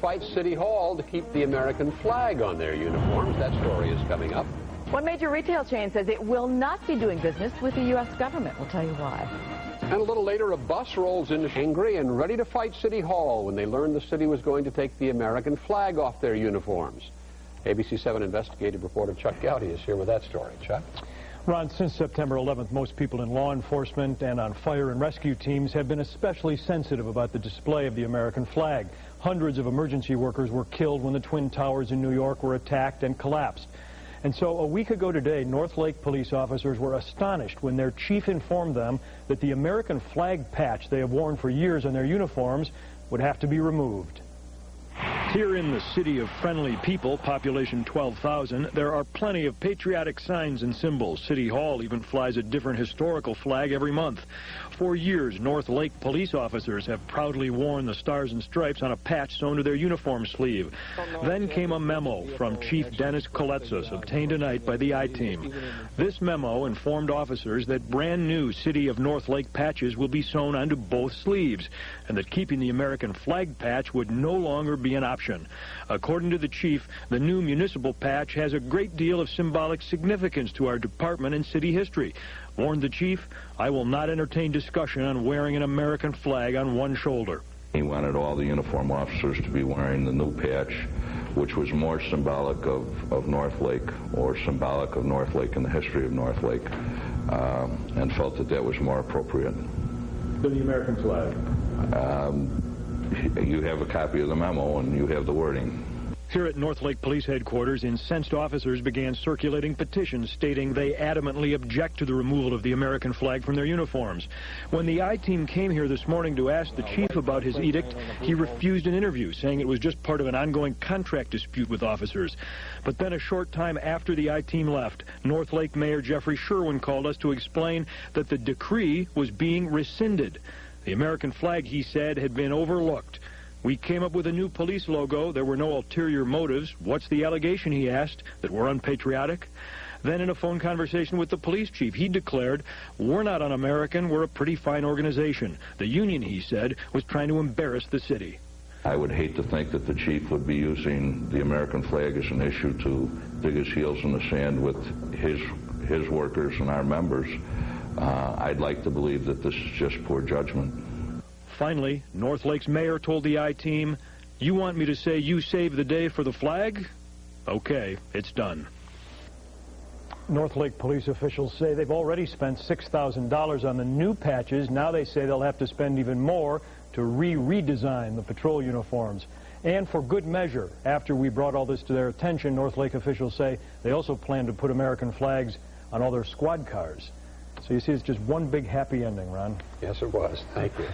fight City Hall to keep the American flag on their uniforms. That story is coming up. One major retail chain says it will not be doing business with the U.S. government. We'll tell you why. And a little later, a bus rolls in angry and ready to fight City Hall when they learned the city was going to take the American flag off their uniforms. ABC 7 investigative reporter Chuck Gowdy is here with that story. Chuck? Ron, since September 11th, most people in law enforcement and on fire and rescue teams have been especially sensitive about the display of the American flag. Hundreds of emergency workers were killed when the Twin Towers in New York were attacked and collapsed. And so a week ago today, Northlake police officers were astonished when their chief informed them that the American flag patch they have worn for years on their uniforms would have to be removed. Here in the city of friendly people, population 12,000, there are plenty of patriotic signs and symbols. City Hall even flies a different historical flag every month. For years, Northlake police officers have proudly worn the stars and stripes on a patch sewn to their uniform sleeve. Then came a memo from Chief Dennis Koletsos, obtained tonight by the I-Team. This memo informed officers that brand new City of Northlake patches will be sewn onto both sleeves, and that keeping the American flag patch would no longer be an option. According to the chief, the new municipal patch has a great deal of symbolic significance to our department and city history. Warned the chief, I will not entertain discussion on wearing an American flag on one shoulder. He wanted all the uniform officers to be wearing the new patch, which was more symbolic of Northlake, or symbolic of Northlake and the history of Northlake, and felt that that was more appropriate. Than the American flag? You have a copy of the memo and you have the wording. Here at Northlake Police Headquarters, incensed officers began circulating petitions stating they adamantly object to the removal of the American flag from their uniforms. When the I-Team came here this morning to ask the chief about his edict, he refused an interview, saying it was just part of an ongoing contract dispute with officers. But then a short time after the I-Team left, Northlake Mayor Jeffrey Sherwin called us to explain that the decree was being rescinded. The American flag, he said, had been overlooked. We came up with a new police logo. There were no ulterior motives. What's the allegation, he asked, that we're unpatriotic? Then in a phone conversation with the police chief, he declared, we're not un-American, we're a pretty fine organization. The union, he said, was trying to embarrass the city. I would hate to think that the chief would be using the American flag as an issue to dig his heels in the sand with his workers and our members. I'd like to believe that this is just poor judgment. Finally, Northlake's mayor told the I-Team, you want me to say you saved the day for the flag? Okay, it's done. Northlake police officials say they've already spent $6,000 on the new patches. Now they say they'll have to spend even more to redesign the patrol uniforms. And for good measure, after we brought all this to their attention, Northlake officials say they also plan to put American flags on all their squad cars. So you see, it's just one big happy ending, Ron. Yes, it was. Thank you.